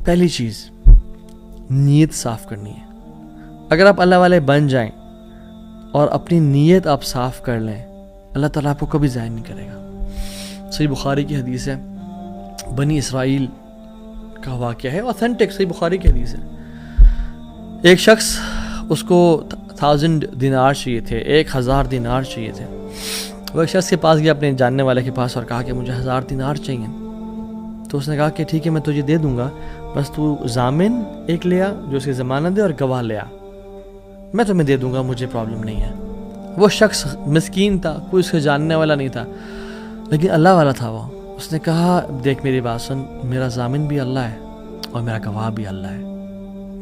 پہلی چیز نیت صاف کرنی ہے. اگر آپ اللہ والے بن جائیں اور اپنی نیت آپ صاف کر لیں, اللہ تعالیٰ آپ کو کبھی ضائع نہیں کرے گا. صحیح بخاری کی حدیث ہے, بنی اسرائیل کا واقعہ ہے, اوتھینٹک صحیح بخاری کی حدیث ہے. ایک شخص, اس کو 1000 دینار چاہیے تھے, 1000 دینار چاہیے تھے. وہ ایک شخص کے پاس گیا, اپنے جاننے والے کے پاس, اور کہا کہ مجھے 1000 دینار چاہیے. تو اس نے کہا کہ ٹھیک ہے میں تجھے دے دوں گا, بس تو ضامن ایک لے آ جو اس کی ضمانت دے, اور گواہ لے آ, میں تمہیں دے دوں گا, مجھے پرابلم نہیں ہے. وہ شخص مسکین تھا, کوئی اس کے جاننے والا نہیں تھا, لیکن اللہ والا تھا وہ. اس نے کہا دیکھ میری بات سن, میرا ضامن بھی اللہ ہے اور میرا گواہ بھی اللہ ہے.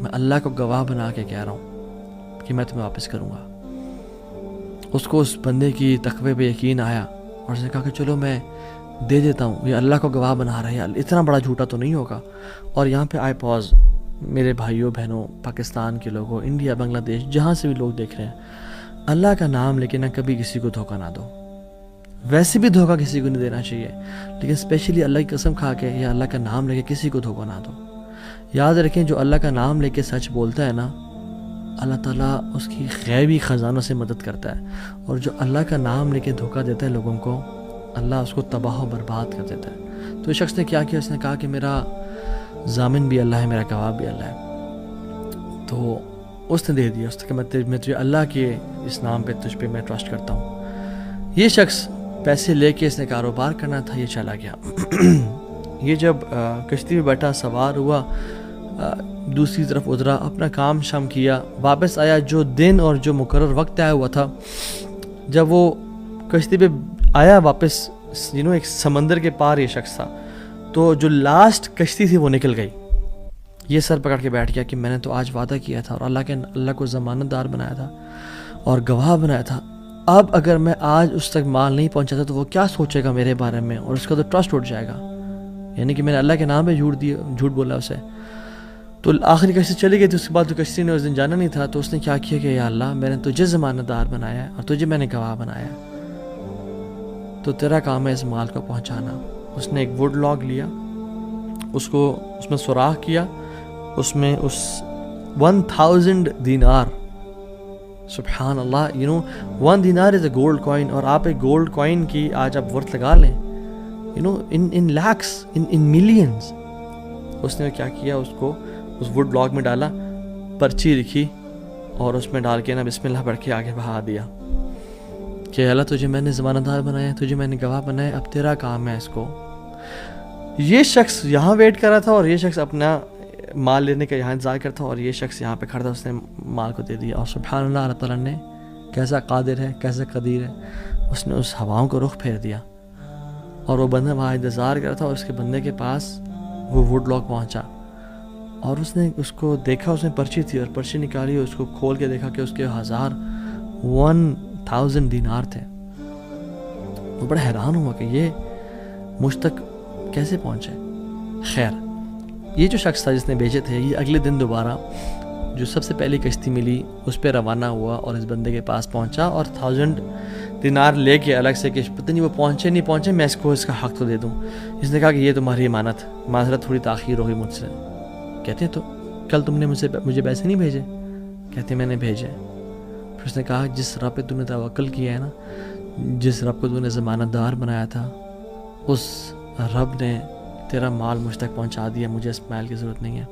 میں اللہ کو گواہ بنا کے کہہ رہا ہوں کہ میں تمہیں واپس کروں گا. اس کو اس بندے کی تقوی پہ یقین آیا, اور اس نے کہا کہ چلو میں دے دیتا ہوں, یہ اللہ کو گواہ بنا رہا ہے, اتنا بڑا جھوٹا تو نہیں ہوگا. اور یہاں پہ آئی پاز, میرے بھائیوں بہنوں, پاکستان کے لوگوں, انڈیا, بنگلہ دیش, جہاں سے بھی لوگ دیکھ رہے ہیں, اللہ کا نام لے کے نہ کبھی کسی کو دھوکہ نہ دو. ویسے بھی دھوکہ کسی کو نہیں دینا چاہیے, لیکن اسپیشلی اللہ کی قسم کھا کے یا اللہ کا نام لے کے کسی کو دھوکہ نہ دو. یاد رکھیں جو اللہ کا نام لے کے سچ بولتا ہے نا, اللہ تعالیٰ اس کی غیبی خزانوں سے مدد کرتا ہے, اور جو اللہ کا نام لے کے دھوکہ دیتا ہے لوگوں کو, اللہ اس کو تباہ و برباد کر دیتا ہے. تو اس شخص نے کیا کیا, اس نے کہا کہ میرا ضامن بھی اللہ ہے, میرا گواہ بھی اللہ ہے. تو اس نے دے دیا, اس نے کہا میں تجھے اللہ کے اس نام پہ تجھ پہ میں ٹرسٹ کرتا ہوں. یہ شخص پیسے لے کے اس نے کاروبار کرنا تھا, یہ چلا گیا. یہ جب کشتی میں بیٹھا, سوار ہوا, دوسری طرف اترا, اپنا کام شام کیا, واپس آیا. جو دن اور جو مقرر وقت آیا ہوا تھا, جب وہ کشتی پہ آیا واپس, ایک سمندر کے پار یہ شخص تھا, تو جو لاسٹ کشتی تھی وہ نکل گئی. یہ سر پکڑ کے بیٹھ گیا کہ میں نے تو آج وعدہ کیا تھا, اور اللہ کو ضمانت دار بنایا تھا اور گواہ بنایا تھا. اب اگر میں آج اس تک مال نہیں پہنچاتا تو وہ کیا سوچے گا میرے بارے میں, اور اس کا تو ٹرسٹ اٹھ جائے گا, یعنی کہ میں نے اللہ کے نام پہ جھوٹ بولا اسے. تو آخری کشتی چلی گئی تھی. اس کے بعد تو کشتی نے اس دن جانا نہیں تھا, تو اس نے کیا کیا کہ یا اللہ میں نے تجھے ضمانت دار بنایا ہے اور تجھے میں نے گواہ بنایا ہے, تو تیرا کام ہے اس مال کو پہنچانا. اس نے ایک ووڈ لاگ لیا, اس میں سوراخ کیا, اس میں اس 1000 دینار, سبحان اللہ, 1 دینار از اے گولڈ کوائن, اور آپ ایک گولڈ کوائن کی آج آپ ورتھ لگا لیں, ان لیکس, ان ملینز. اس نے کیا کیا, اس کو اس ووڈ لاگ میں ڈالا, پرچی لکھی, اور اس میں ڈال کے نا بسم اللہ پڑھ کے آگے بہا دیا کہ اللہ تجھے میں نے ضمانت دار بنایا, تجھے میں نے گواہ بنایا, اب تیرا کام ہے اس کو. یہ شخص یہاں ویٹ کر رہا تھا, اور یہ شخص اپنا مال لینے کا یہاں انتظار کرتا, اور یہ شخص یہاں پہ کھڑا تھا, اس نے مال کو دے دیا. اور سبحان اللہ, اللہ تعالیٰ نے کیسا قادر ہے, کیسا قدیر ہے, اس نے اس ہواؤں کو رخ پھیر دیا, اور وہ بندہ وہاں انتظار کر رہا تھا, اور اس کے بندے کے پاس وہ ووڈ لاگ پہنچا, اور اس نے اس کو دیکھا, اس میں پرچی تھی, اور پرچی نکالی, اور اس کو کھول کے دیکھا کہ اس کے 1000 دینار تھے. وہ بڑا حیران ہوا کہ یہ مجھ تک کیسے پہنچے. خیر, یہ جو شخص تھا جس نے بیچے تھے, یہ اگلے دن دوبارہ جو سب سے پہلی کشتی ملی اس پہ روانہ ہوا, اور اس بندے کے پاس پہنچا, اور 1000 دینار لے کے الگ سے کہ پتہ نہیں وہ پہنچے نہیں پہنچے, میں اس کو اس کا حق تو دے دوں. اس نے کہا کہ یہ تمہاری امانت, معذرت تھوڑی تاخیر ہوگی مجھ سے. کہتے تو کل تم نے مجھے پیسے نہیں بھیجے؟ کہتے میں نے بھیجے. پھر اس نے کہا جس رب پہ تو نے توکل کیا ہے نا, جس رب کو تو نے ضمانت دار بنایا تھا, اس رب نے تیرا مال مجھ تک پہنچا دیا, مجھے اس مال کی ضرورت نہیں ہے.